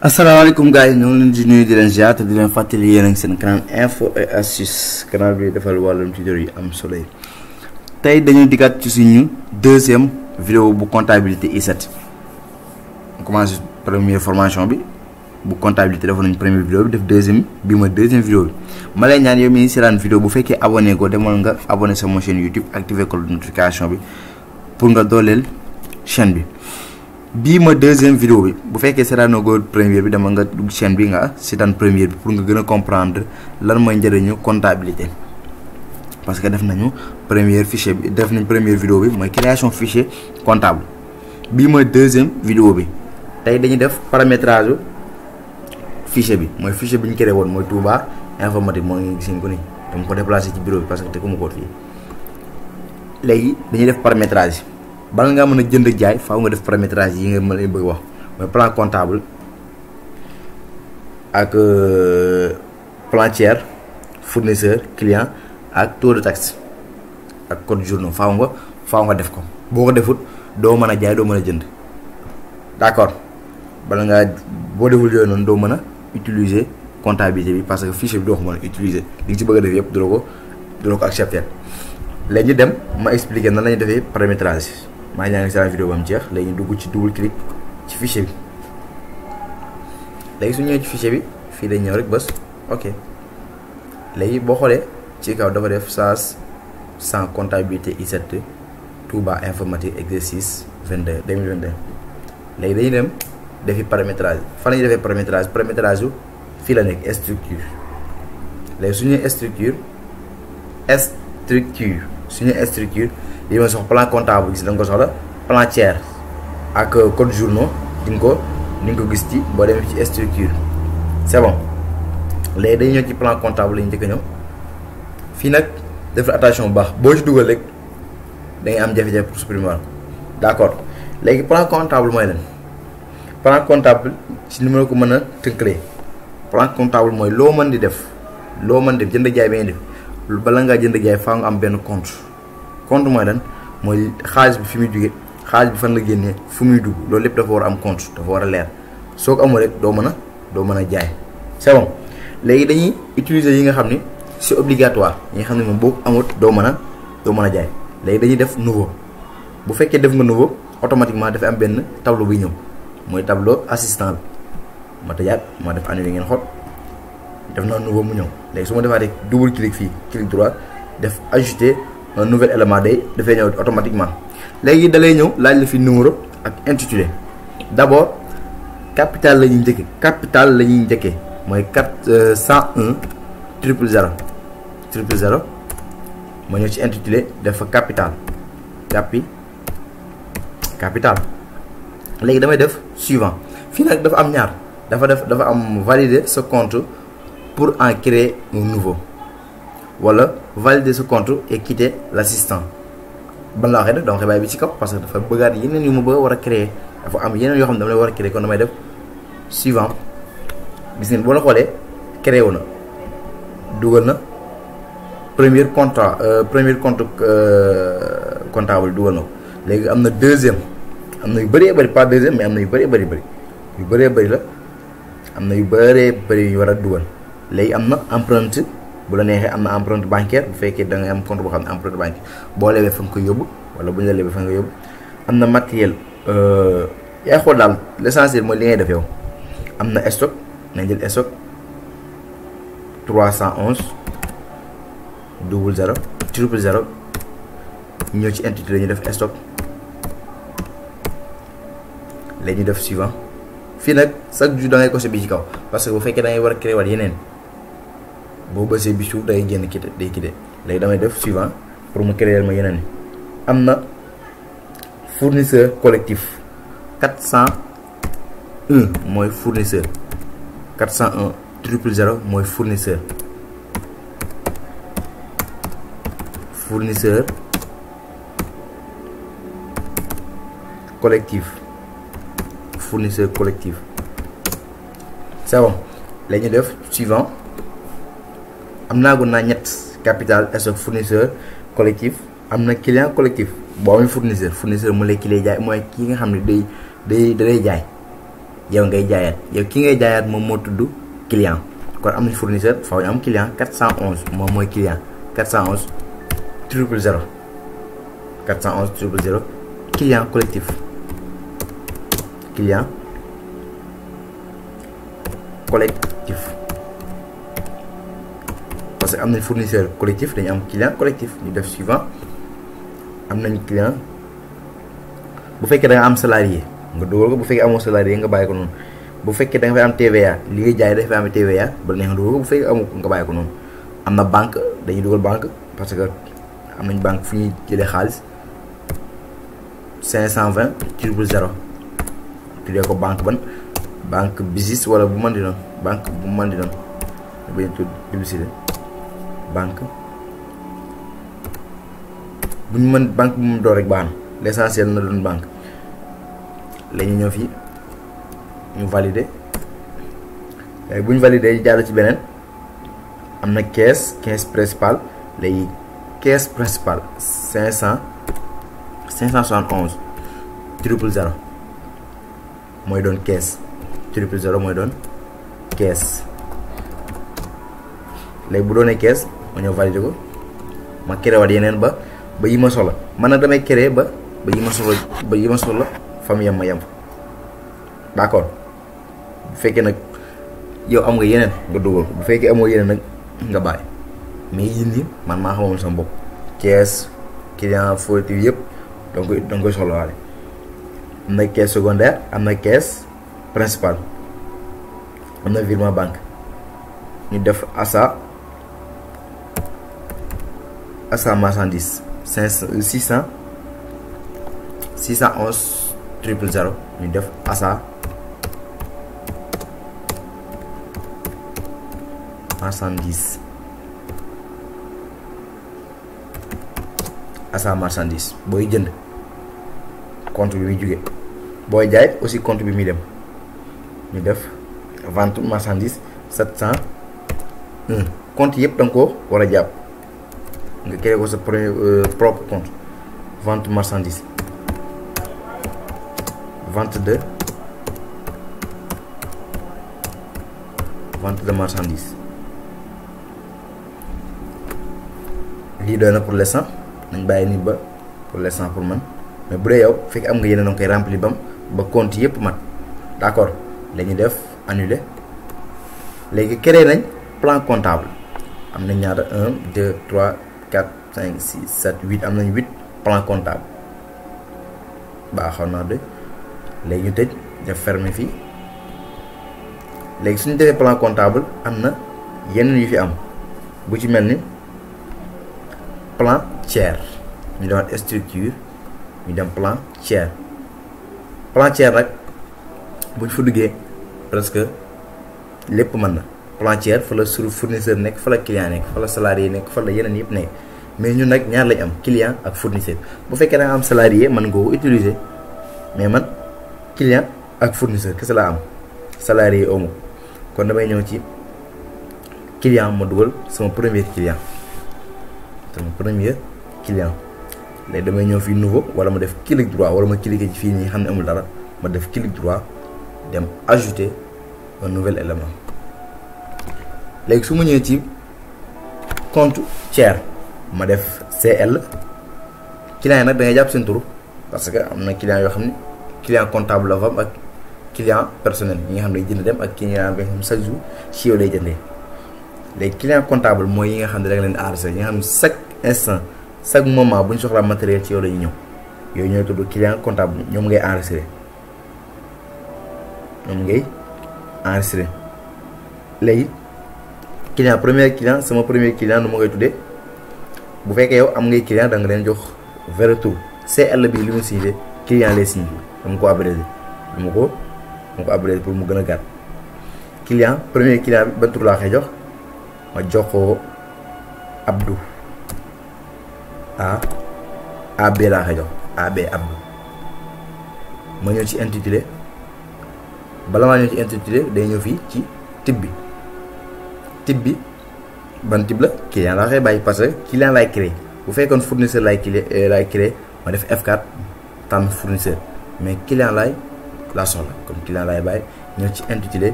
asalaamaaleykum gars yi ñoo ngi leen di nuyu di leen ziar te di leen fàttali yéen a ngi seen canal info et astuce canal bi defal wàllum tuteur yi am solo yi. tey dañuy dikkaat ci suñu deuxième vidéo bu comptabilité I7 on commence première formation bi bu comptabilité defoon nañu première vidéo bi def deuxième bi ma deuxième vidéo bi ma lay ñaan yow mii seetaan vidéo bu fekkee abonné ko demal nga abonné sama chaîne YouTube activer cloche de notification bi pour nga dooleel chaîne bi. bii ma deuxième vidéo bi bu fekkee seetaanoo ko première bi dama nga dugg chaîne bi nga seetaan première bi pour nga gën a comprendre lan mooy njëriñu comptabilité parce que def nañu première fichier bi def nañ première vidéo bi mooy création fichier comptable bii ma deuxième vidéo bi tey dañuy def paramétrage fichier bi mooy fichier bi ñu créé woon mooy Touba informatique moo ngi gis ko ni dama ko déplacé ci bureau bi parce que te ku ma ko fii léegi dañuy def paramétrage bala ngaa mën a jënd ak jaay faaw nga def paramétrage yi nga mën a bëgg wax mooy plan comptable ak plan tiers fournisseur client ak taux de taxe ak code journaux faaw nga def ko boo ko defut doo mën a jaay doo mën a jënd d'accord bala ngaa boo deful yooyu noonu doo mën a utiliser comptabilité bi parce que fichier bi doo ko mën a utiliser li nga ci bëgg a def yëpp du la ko accepter léegi ñu dem ma expliquer nan la ñuy defee paramétrage maa ngi sa vidéo ba mu jeex léegi ñu dugg ci double clic ci fichier bi léegi su ñëwee ci fichier bi fii dañ ñëw rek bës ok léegi boo xoolee ci kaw dafa def SAS sans comptabilité I7 Touba informatique exercice 2022 léegi dañuy dem defi paramétrage fan la ñuy defee paramétrage yu fii la nekk structure léegi su ñëwee structure suñu structure li ma soxla plan comptable gis da nga ko soxla plan tiers ak code journaux di nga ko gis ci boo demee ci structure c'est bon léegi dañuy ñëw ci plan comptable la ñu njëkk a ñëw fii nag def attention bu baax boo ci dugal rek da ngay am jafe-jafe pour supprimer d'accord léegi plan comptable mooy lan plan comptable ci ni ma la ko mën a tënkalee plan comptable mooy loo mën di def jënd jaay ba ngeen def bala ngaa jënd jaay faa nga am benn compte mooy lan mooy xaalis bi fi muy jóge xaalis bi fan la génnee fu muy dugg loolu lépp dafa war a am compte dafa war a leer soo ko amul rek doo mën a jaay c'est bon léegi dañuy utiliser yi nga xam ni c'est obligatoire yi nga xam ne moom boo amut doo mën a jaay léegi dañuy def nouveau bu fekkee def nga nouveau automatiquement dafa am benn tableau buy ñëw mooy tableau assistant bi ma tëjaat ma def annulé ngeen xool def naa nouveau mu ñëw léegi su ma defaatee double clic fii clic droit def ajouter un nouvel élément dafay ñëw automatiquement léegi da lay ñëw laaj la fi numéro ak intitulé d'abord capital la ñuy njëkkee mooy 101 000 ma ñëw ci intitulé def fa capital léegi damay def suivant fii nag dafa am ñaar dafa am valider ce compte pour en créer un nouveau wala valider ce compte et quitter l'assistant ban la waxee def dama koy bàyyi bi ci kaw parce que dafa bëggaat yeneen yu ma bëgg a war a créer dafa am yeneen yoo xam ne dama lay war a créer kon damay def suivant gis ngeen boo la xoolee créé wu na dugal na premier compte comptable dugal na ko léegi am na deuxième am na yu bëree bëri pas deuxième mais am na yu bëree bëri la am na yu bëree bëri yu war a dugal léegi am na empreinte bu la neexee am na empreinte bancaire bu fekkee da ngay am compte boo xam ne empreinte bancaire boo lebee fa nga koy yóbbu wala bu ñu la lebee fa nga yóbbu am na matériel yaay xool daal l'essentiel mooy li ngay def yow am na stock nañ jël stock 311 00 ñëw ci intitulé ñu def stock léegi ñu def suivant fii nag chaque jour da ngay coché bi ci kaw parce que bu fekkee da ngay war a créer waat yeneen boo bësee bi suuf day génn quitté léegi damay def suivant pour mu créer ma yeneen am na fournisseur collectif 401 mooy fournisseur 401 000 mooy fournisseur collectif c'est bon léegi ñu def suivant am naa gun naa ñett capital stock fournisseur collectif am na client collectif boo amee fournisseur mu lay ki lay jaay mooy ki nga xam ne day jaay yow ngay jaayaat yow ki ngay jaayaat moom moo tudd client kon am nañ fournisseur faaw ñu am client 411 moom mooy client 411 000 411 000 client collectif parce que am nañ fournisseur collectif dañu am client collectif ñu def suivant am nañ client bu fekkee da nga am salarié nga dugal ko bu fekkee amoo salarié nga bàyyi ko noonu bu fekkee da nga fay am TVA li ngay jaay dafay am TVA ba neex nga dugal ko bu fekkee amoo ko nga bàyyi ko noonu am na banque dañuy dugal banque parce que am nañ banque fu ñuy jëlee xaalis 520 000 tuddee ko banque ban banque business wala bu mën di doon banque bu mën di doon bañ tudd publicité banque bu ñu mën banque bu mu door rek baax na l'essentiel na doon banque léegi ñëw fii ñu valider léegi bu ñu valider jàll ci beneen am na caisse principale léegi caisse principale 571 000 mooy doon caisse 000 mooy doon caisse léegi bu doonee caisse ma ñëw valider ko ma créé waat yeneen ba yi ma soxla man nag damay créé ba yi ma soxla fam yem ma yem d'accord bu fekkee nag yow am nga yeneen nga dugal ko bu fekkee amoo yeneen nag nga bàyyi mais yii nii man maa xamoon sama bopp caisse client fourniture yëpp danga koy soxlawaale am na caisse secondaire am na caisse principale am na virement banque ñu def achat marchandise 611 000 ñu def achat marchandise booy jënd compte bi muy jóge booy jaay aussi compte bi muy dem ñu def vente marchandise 701 compte yëpp da nga ko war a jàpp nga créé ko sa propre compte vente marchandise vente de marchandise lii doy na pour l'instant nañ bàyyi nii ba pour l'instant pour man mais bu dee yow fekk am nga yeneen danga koy remplir ba compte yëpp mat d'accord lañuy def annuler léegi créé nañ plan comptable am nañ ñaata 1 2 3 4 5 6 7 8 am nañ 8 plan comptable baaxoon naa de léegi ñu tëj def fermer fii léegi suñu defee plan comptable am na yeneen yu fi am bu ci mel ni plan tiers ñu demaat structure ñu dem plan tiers nag bu ñu fa duggee presque lépp mën na plan tiers fa la fournisseur nekk fa la client nekk fa la salarié nekk fa la yeneen yëpp nekk mais ñun nag ñaar lañ am client ak fournisseur bu fekkee da nga am salarié mën nga ko utiliser mais man client ak fournisseur kese laa am salarié amu kon damay ñëw ci client ma dugal sama premier client léegi damay ñëw fii nouveau wala ma def clic droit wala ma cliquer ci fii nii xam ne amul dara ma def clic droit dem ajouter un nouvel élément léegi su ma ñëwee ci compte tiers ma def CL client yi nag da ngay jàpp seen tur parce que am na client yoo xam ne client comptable la fa am ak client personnel yi nga xam ne jënd dem ak client bi nga xam ne chaque jour ci yow lay jëndee léegi client comptable mooy yi nga xam ne da nga leen enregistré yi nga xam ne chaque instant chaque moment bu ñu soxlaa matériel ci yow la ñu ñëw yooyu ñooy tudd client comptable ñoom ngay enregistré léegi client sama premier client nu ma koy tuddee bu fekkee yow am ngay client da nga leen jox vrai tour CL bi li mu signifié client lay signifié dama ko abrégé pour mu gën a gàtt premier client bi ban tur laa koy jox ma jox ko Abdou AB laa koy jox AB Abdou ma ñëw ci intitulé bala maa ñëw ci intitulé day ñëw fii ci type bi ban type la client laa koy bàyyi parce que client laay créé bu fekkoon fournisseur laay créé ma def F4 tànn fournisseur mais client laay laa soxla comme client laay bàyyi ñëw ci intitulé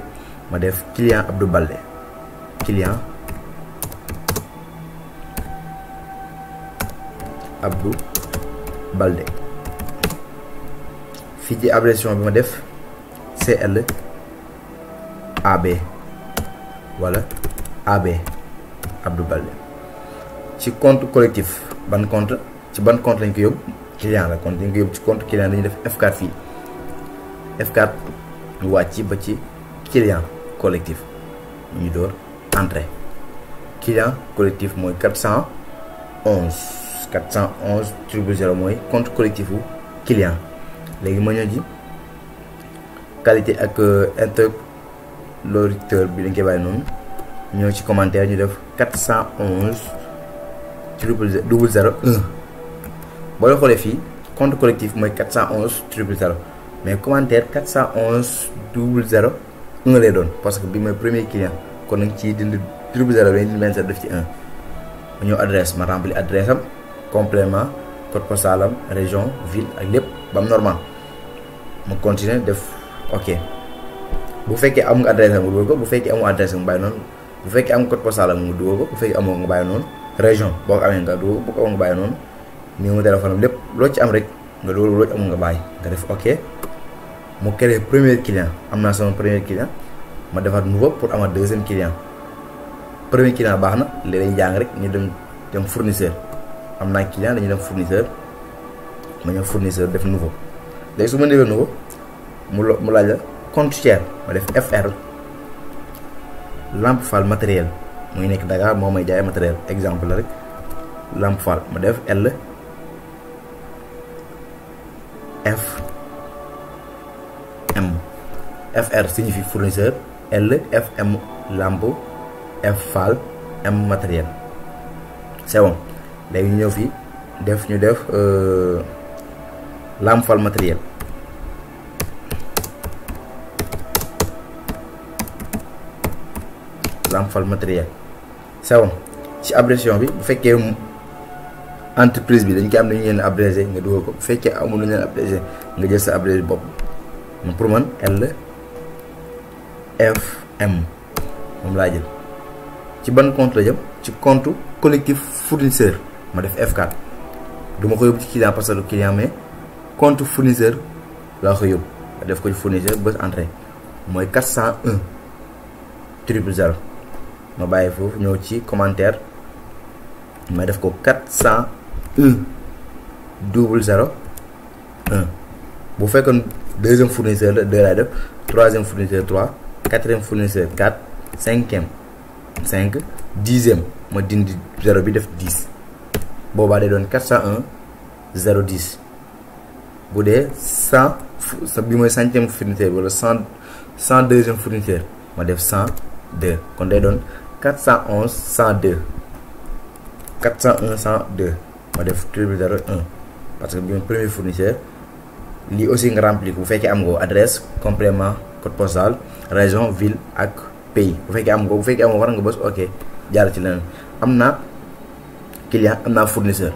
ma def client Abdou Baldé client Abdou Baldé fii ci abréviation bi ma def CL AB wala AB Abdou Baldé. ci compte collectif ban compte ci ban compte lañ ko yóbbu client la compte dañ ko yóbbu ci compte client dañuy def F4 fii F4 ñu wàcc ba ci client collectif ñu door entrée client collectif mooy 411 000 mooy compte collectif u client. léegi ma ñëw ji qualité ak interlocuteur bi dañ koy bàyyi noonu ñëw ci commentaire ñu def 411 001 boo leen xoolee fii compte collectif mooy 411 000 mais commentaire 411 001 lay doon parce que bi mooy premier client kon nag ci dindi 0 dañuy dindi benn def ci 1 ma ñëw adresse ma rempli adresse am complément code postal am région ville ak lépp ba mu normal ma continuer def ok bu fekkee am nga adresse am nga dugal ko bu fekkee amoo adresse nga bàyyi noonu bu fekkee am code postal am nga dugal ko bu fekkee amoo nga bàyyi noonu région boo ko amee nga dugal bu ko amoo nga bàyyi noonu numéro téléphone am lépp loo ci am rek nga dugal loo ci amul nga bàyyi nga def ok mu créé premier client am naa sama premier client ma defaat nouveau pour amaat deuxième client premier client baax na léegi dañuy jàng rek ñu dem fournisseur am naa client dañuy dem fournisseur ma ñëw fournisseur def nouveau léegi su ma defee nouveau mu laaj la compte tiers ma def FR Lamp Fall matériel mu ngi nekk Dakar moo may jaay matériel exemple la rek Lamp Fall ma def L F M FR signifie fournisseur L F M Lamp F Fall M matériel c'est bon léegi ñu ñëw fii ñu def Lamp Fall matériel Lamp Fall matériel c'est bon ci abréviation bi bu fekkee entreprise bi dañ koy am nañu leen abrégé nga dugal ko bu fekkee amul nañu leen abrégé nga jël sa abrégé bopp pour man L F M moom laa jël ci ban compte la jëm ci compte collectif fournisseur ma def F4 du ma ko yóbbu ci client parce que client mais compte fournisseur laa ko yóbbu ma def ko ci fournisseur bës entrée mooy 401 000 ma bàyyi foofu ñëw ci commentaire ma def ko 401 001 bu fekkoon deuxième fournisseur la 2 laay def troisième fournisseur 3 quatrième fournisseur 4 cinquième 5 dixième ma dindi 0 bi def 10 boobaa day doon 401 010 bu dee 100 bi mooy centième fournisseur wala 102e fournisseur ma def 102 kon day doon 411 102 401 102 ma def 001 parce que bi mooy premier fournisseur lii aussi nga remplir bu fekkee am nga adresse complément code postal région ville ak pays bu fekkee am nga bu fekkee am nga war nga bës ok jaar ci leneen am na client am naa fournisseur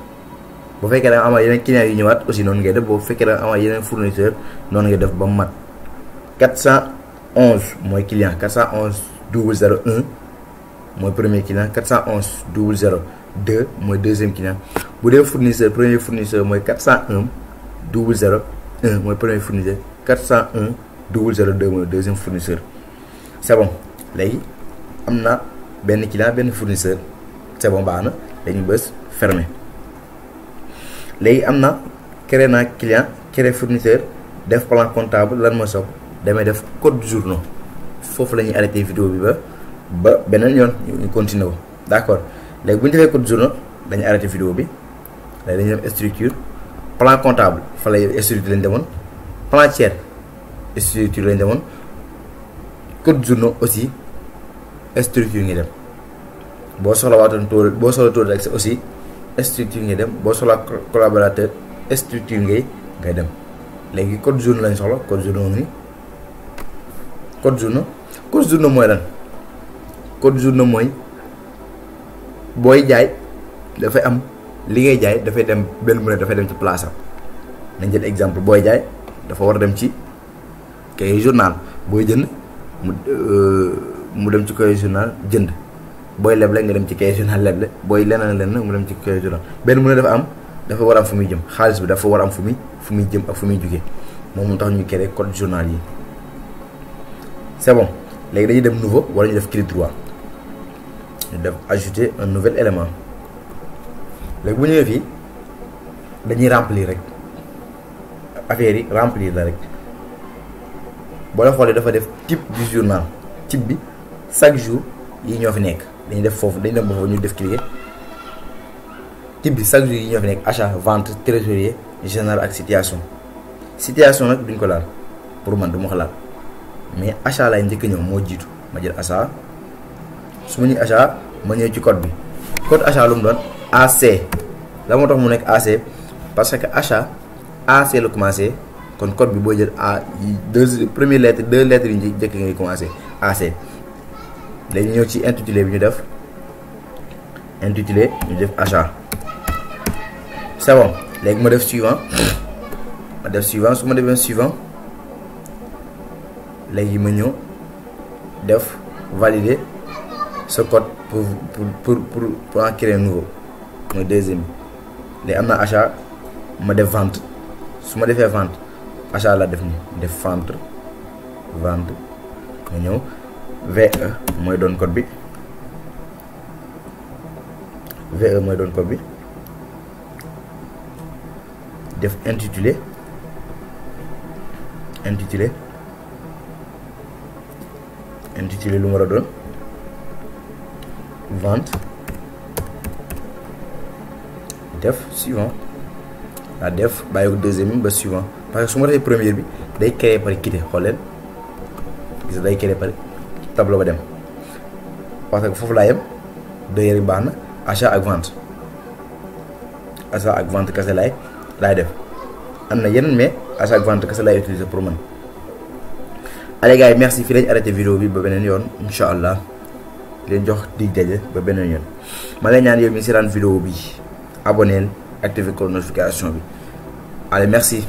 bu fekkee da nga am yeneen client yu ñëwaat aussi noonu ngay def bu fekkee da nga am yeneen fournisseur noonu ngay def ba mu mat 411 mooy client 411 001 mooy premier client 411 002 mooy deuxième client bu dee fournisseur premier fournisseur mooy 401 001 mooy premier fournisseur 401 002 mooy deuxième fournisseur c'est bon léegi am na benn client benn fournisseur c'est bon baax na dañu bës fermé léegi am na créé naa client créé fournisseur def plan comptable lan ma soog damay def code journaux foofu la ñuy arrêté vidéo bi ba beneen yoon ñu continuer ko d'accord léegi bu ñu defee code journaux dañuy arrêté vidéo bi léegi dañuy def structure plan comptable fa lay structure lañ demoon plan tiers structure lañ demoon code journaux aussi structure ngi dem boo soxla waatoon taux boo soxla taux d'accès aussi structure ngay dem boo soxla collaborateur structure ngay dem léegi code journaux lañ soxla code journaux ni code journaux mooy lan code journaux mooy booy jaay dafay am li ngay jaay dafay dem benn mu ne dafay dem ci place am nañ jël exemple booy jaay dafa war a dem ci cahier journal booy jënd mu dem ci cahier journal jënd booy leble nga dem ci cahier journal leble booy leneen mu dem ci cahier journal benn mu ne dafa war a am fu muy jëm xaalis bi dafa war a am fu muy jëm ak fu muy jugee moom mu tax ñu créé code journal yi c'est bon. léegi dañuy dem nouveau wala ñu def clic droit ñu def ajouter un nouvel élément léegi bu ñëwee fii dañuy remplir rek affaire yi remplir la rek boo la xoolee dafa def type du journal type bi chaque jour yi ñoo fi nekk dañuy def foofu dañu dem ba foofu ñu def cliquer type bi chaque jour yi ñoo fi nekk achat vente trésorier général ak situation nag duñ ko laal pour man du ma ko laal mais achat lay njëkk ñëw moo jiitu ma jël achat su ma ñuy achat ma ñëw ci code bi code achat lu mu doon AC la moo tax mu nekk AC parce que achat AC la commencé kon code bi booy jël A première lettre 2 lettres yi njëkk ngay commencé AC. léegi ñëw ci intitulé bi ñu def achat c'est bon. léegi ma def suivant su ma defee suivant léegi ma ñëw def valider ce code pour en créer un nouveau mooy deuxième bi léegi am na achat ma def vente su ma defee vente achat la def nii def vente ma ñëw VE mooy doon code bi def intitulé lu mu war a doon vente def suivant la def bàyyi ko deuxième bi ba suivant parce que su ma defee première bi day créer par quitter xool leen gis day créer par tableau ba dem parce que foofu laa yem deux yi baax na achat ak vente kese laay def am na yeneen mais achat ak vente kese laay utiliser pour man. allez gars yi merci fii lañ arrêté vidéo bi ba beneen yoon incha allah leen jox dig daje ba beneen yoon ma lay ñaan yow mi si daan vidéo bi abonneel activer ko notification bi allez merci.